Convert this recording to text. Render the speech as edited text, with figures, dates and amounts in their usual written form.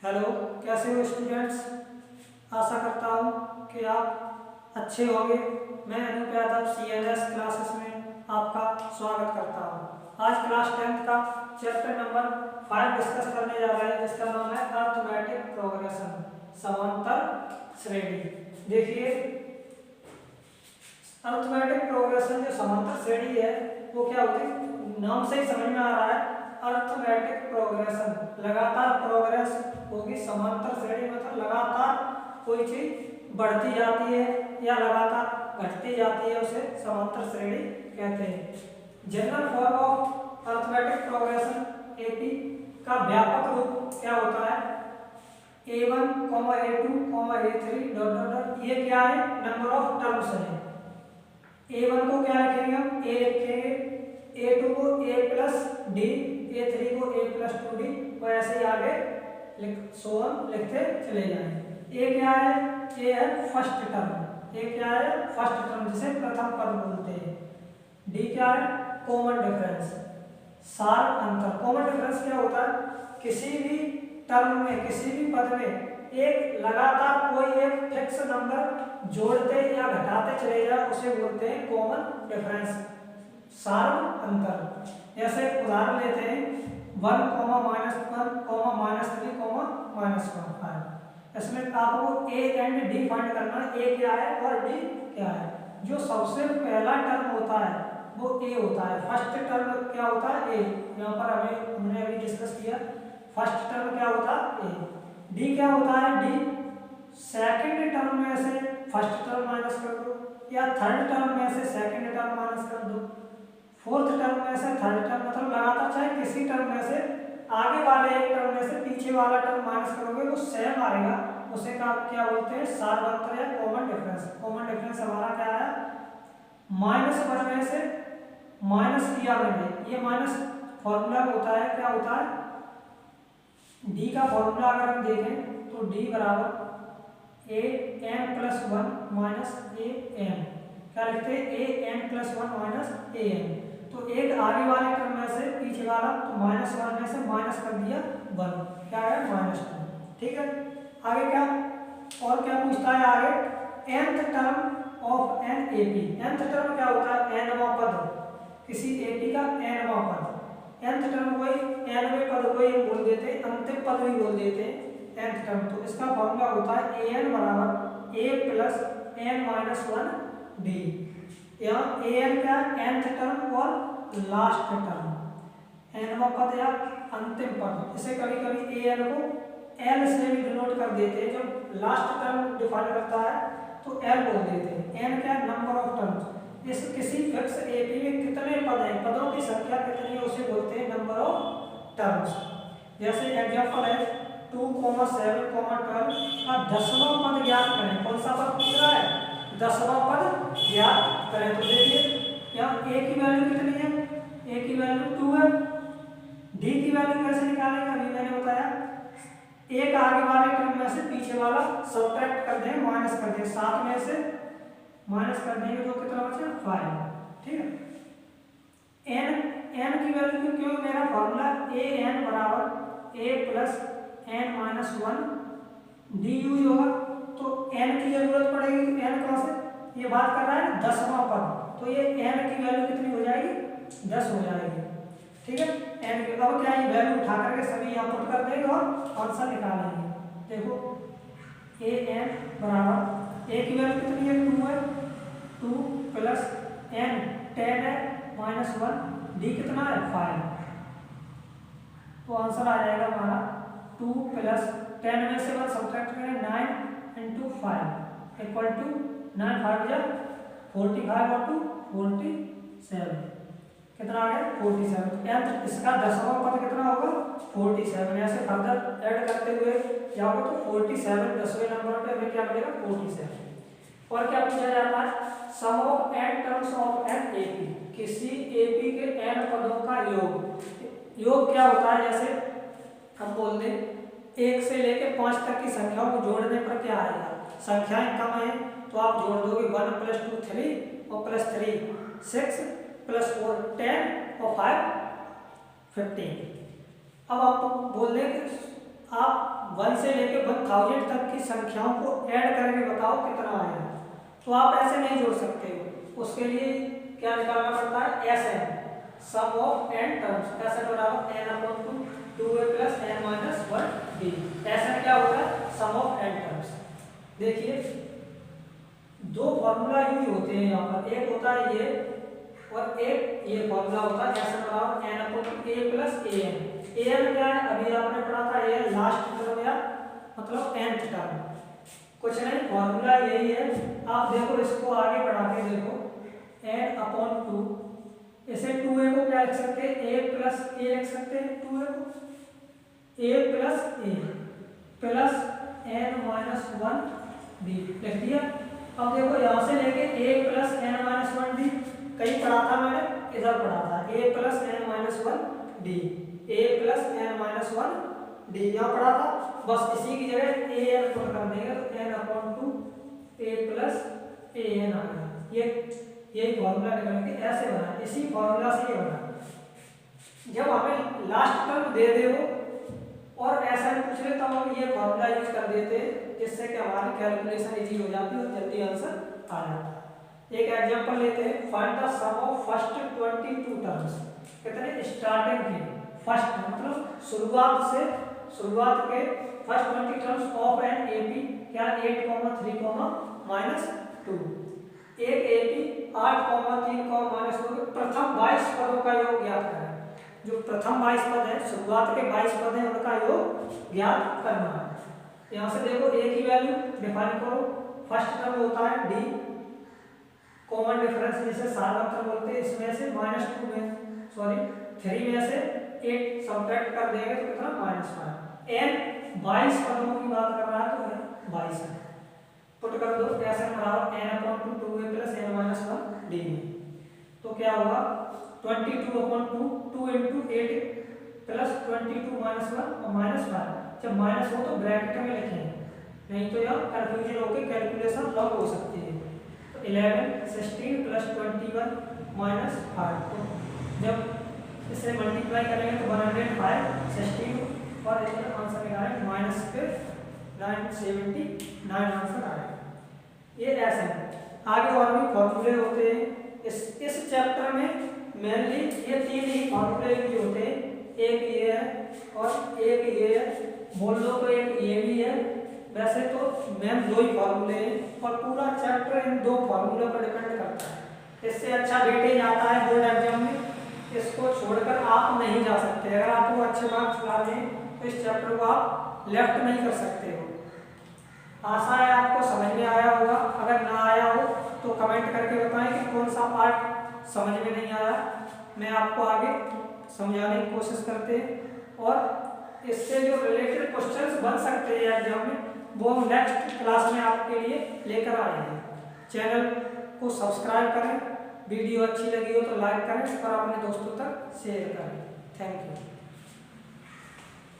Hello, कैसे हो students. आशा करता हूँ कि आप अच्छे होंगे। मैं अनूप यादव CNS क्लासेस में आपका स्वागत करता हूँ। आज क्लास 10th का चैप्टर नंबर 5 डिस्कस करने जा रहे हैं, जिसका नाम है अर्थमेटिक प्रोग्रेशन, समांतर श्रेणी। देखिए, अर्थमेटिक प्रोग्रेशन जो समांतर श्रेणी है वो क्या होती है, नाम से ही समझ में आ रहा है। अर्थमेटिक प्रोग्रेशन, लगातार प्रोग्रेस होगी। समांतर श्रेणी मतलब लगातार कोई चीज बढ़ती जाती है या लगातार घटती जाती है, उसे समांतर श्रेणी कहते हैं। General form of arithmetic progression AP का व्यापक रूप क्या होता है, A1, A2, A3 dot dot dot. ये क्या है, नंबर ऑफ टर्म्स है। A1 को क्या लिखेंगे हम, A लिखेंगे, A2 को A प्लस डी, A3 को A प्लस 2D, और ऐसे ही आगे लिखते चले जाएंगे। A क्या है, A है फर्स्ट टर्म। A क्या है, फर्स्ट टर्म, जिसे प्रथम पद बोलते हैं। D क्या है, कॉमन डिफरेंस, सार अंतर। कॉमन डिफरेंस क्या होता है, किसी भी टर्म में, किसी भी पद में एक लगातार कोई एक फिक्स नंबर जोड़ते या घटाते चले जाए, उसे बोलते हैं कॉमन डिफरेंस, सार अंतर। जैसे उदाहरण लेते हैं 1, -1, -3, -1, इसमें आपको A एंड D फाइंड करना है। A क्या है और D क्या है। जो सबसे पहला टर्म होता है वो A होता है। फर्स्ट टर्म क्या होता है, A। यहाँ पर हमने अभी डिस्कस किया, फर्स्ट टर्म क्या होता है, A। D क्या होता है, D सेकंड टर्म में से फर्स्ट टर्म माइनस कर दो, या थर्ड टर्म में से सेकंड टर्म माइनस कर दो, फोर्थ टर्म में से थर्ड टर्म, मतलब लगातार चाहे किसी टर्म में से आगे वाले एक टर्म में से पीछे वाला टर्म माइनस करोगे वो सेम आएगा, उसे क्या बोलते हैं, सार्वत्र या कॉमन डिफरेंस। कॉमन डिफरेंस हमारा क्या है, -1 में से माइनस किया मैंने, ये माइनस फॉर्मूला होता है, क्या होता है, D का फॉर्मूला अगर हम देखें तो D बराबर AN+1 -AN, क्या लिखते हैं, AN+1 -AN। तो एक आगे वाले टर्म में से पीछे वाला, तो -1 में से माइनस कर दिया 1, क्या है, -2। ठीक है, आगे क्या, और क्या पूछता है आगे, nth term of N AP। nth term क्या होता है, nवां पद, किसी AP का nवां पद। nth टर्म कोई nवें पद को ये बोल देते हैं, अंतिम पद भी बोल देते हैं nth टर्म। तो इसका फॉर्मूला होता है AN बराबर A प्लस N-1D। यहाँ AN क्या है, nth टर्म और लास्ट टर्म, nवां पद या अंतिम पद। इसे कभी कभी AN को L से भी डिनोट कर देते हैं, जब लास्ट टर्म डिफाइन करता है तो L बोल देते हैं। N क्या है, नंबर ऑफ टर्म्स। इस किसी फिक्स AP में कितने पद हैं, पदों की संख्या कितनी है, उसे बोलते हैं नंबर ऑफ टर्म्स। जैसे एग्जांपल है 2, 7, 12 का 10वां पद ज्ञात करें। कौन सा पद पूछ रहा है, 10वां पद ज्ञात करें। तो देखिए यहाँ A की वैल्यू कितनी है, A की वैल्यू 2 है। D की वैल्यू कैसे निकालेंगे, अभी मैंने बताया, एक आगे वाले टर्म में से पीछे वाला सब्ट्रैक्ट कर दें, माइनस कर दें, 7 में से माइनस कर देंगे तो कितना बचा, 5। ठीक है, n की वैल्यू क्यों, मेरा फॉर्मूला AN बराबर A plus N-1 D use होगा, तो n की जरूरत पड़ेगी। n कौन से, ये बात कर रहा है 10वां पद, तो ये n की वैल्यू कितनी हो जाएगी, 10 हो जाएगी। ठीक है, n की अब क्या, ये वैल्यू उठा करके सभी यहाँ पुट कर देंगे और आंसर निकालेंगे। देखो AN बराबर, A की वैल्यू कितनी है, 2 है, 2 प्लस N 10 है, -1, D कितना है, 5। तो आंसर आ जाएगा हमारा 2 प्लस 10 में से 1 सब्ट्रैक्ट करें, 9 × 5 इक्वल टू 9, 5 या 45 और 2 47, कितना आ गया, 47। इसका 10वां पद कितना होगा, 47। ऐसे फर्दर ऐड करते हुए जाओगे तो 47 10वें नंबर पे हमें क्या मिलेगा, 47। और क्या पूछा जाता है, sum of n terms of N AP, किसी AP के n पदों का योग। योग क्या होता है, जैसे हम बोल दें 1 से लेकर 5 तक की संख्याओं को जोड़ने पर क्या आएगा, संख्याएं कम है तो आप जोड़ दोगे 1 + 2 3 और +3 6 +4 10 और 5 15। अब आप बोल दें कि आप 1 से लेके 1000 तक की संख्याओं को ऐड करके बताओ कितना आया। तो आप ऐसे नहीं जोड़ सकते हो, उसके लिए क्या निकालना पड़ता है, S N, sum of N terms, S N बराबर N upon 2a plus N minus 1d। S N क्या होता है, सम ऑफ एन टर्म्स। देखिए दो फॉर्मूला यूज होते हैं यहाँ पर, एक होता है ये और एक ये फॉर्मूला होता है एस एन बराबर N upon A plus A N. A N क्या है, अभी आपने पढ़ा था, ए एन लास्ट टर्म या मतलब nth टर्म, कुछ नहीं फॉर्मूला यही है। आप देखो इसको आगे बढ़ा के देखो, n अपॉन 2, इसे 2a को क्या लिख सकते हैं, a प्लस a लिख सकते हैं, 2a को a plus a plus n minus 1d लिख दिया। अब देखो यहाँ से लेके a plus n minus 1d कहीं पढ़ा था मैंने, इधर पढ़ा था, a plus n minus 1d, a plus n minus 1d यहाँ पढ़ा था। बस इसी की जगह ए एन पुट कर देंगे तो N upon 2 a plus A N आ गया। यही फॉर्मूला निकल के ऐसे बना, इसी फॉर्मूला से ये बना। जब हमें लास्ट टर्म दे दे वो और ऐसा पूछ ले तब हम ये फॉर्मूला यूज कर देते हैं, जिससे कि हमारी कैलकुलेशन इजी हो जाती है और जल्दी आंसर आ जाता है। एक एग्जांपल लेते हैं, find the sum of first 22 terms. कितने स्टार्टिंग के फर्स्ट मतलब शुरुआत के first 20 terms of an AP क्या 8, 3, -2। एक एपी 8, 3, -2 के प्रथम 22 पदों का योग ज्ञात करें। जो प्रथम 22 पद है, शुरुआत के 22 पद हैं, उनका योग ज्ञात करना है। यहाँ से देखो ए की वैल्यू डिफाइन करो, फर्स्ट टर्म होता है डी, कॉमन डिफरेंस जिसे सार्वत्रिक बोलते हैं, इसमें से -3 में से 8 सब्ट्रैक्ट कर देंगे तो कितना -5। एन 22 पदों की बात कर रहा है तो 22 है, पुट कर दो ऐसे बराबर n upon 2a plus n minus 1d में। तो क्या होगा 22 अपॉन 2 इंटू 8 प्लस 22 माइनस 1 और -5। जब माइनस हो तो ब्रैकेट में लिखेंगे, नहीं तो यह कंफ्यूजन होकर कैलकुलेशन लॉन्ग हो सकती है। तो 11, 16 प्लस 21 माइनस 5, तो जब इसे मल्टीप्लाई करेंगे तो 105, 16 और इसका आंसर निकालेंगे माइनस के 979 आंसर आएगा। ये ऐसे है। आगे और भी फॉर्मूले होते हैं इस चैप्टर में, मेनली ये 3 ही फॉर्मूले यूज होते हैं, एक ये है और एक ये है, बोल लो तो एक ये भी है। वैसे तो मैम 2 ही फॉर्मूले हैं और पूरा चैप्टर इन 2 फॉर्मूलों पर डिपेंड करता है। इससे अच्छा वेटेज आता है बोर्ड एग्जाम में, इसको छोड़कर आप नहीं जा सकते। अगर आपको अच्छे मार्क्स लाने हैं तो इस चैप्टर को आप लेफ्ट नहीं कर सकते हो। आशा है आपको समझ में आया होगा। अगर ना आया हो तो कमेंट करके बताएं कि कौन सा पार्ट समझ में नहीं आया, मैं आपको आगे समझाने की कोशिश करते हैं। और इससे जो रिलेटेड क्वेश्चंस बन सकते हैं एग्जाम में, वो हम नेक्स्ट क्लास में आपके लिए लेकर आएंगे। चैनल को सब्सक्राइब करें, वीडियो अच्छी लगी हो तो लाइक करें और अपने दोस्तों तक शेयर करें। Thank you.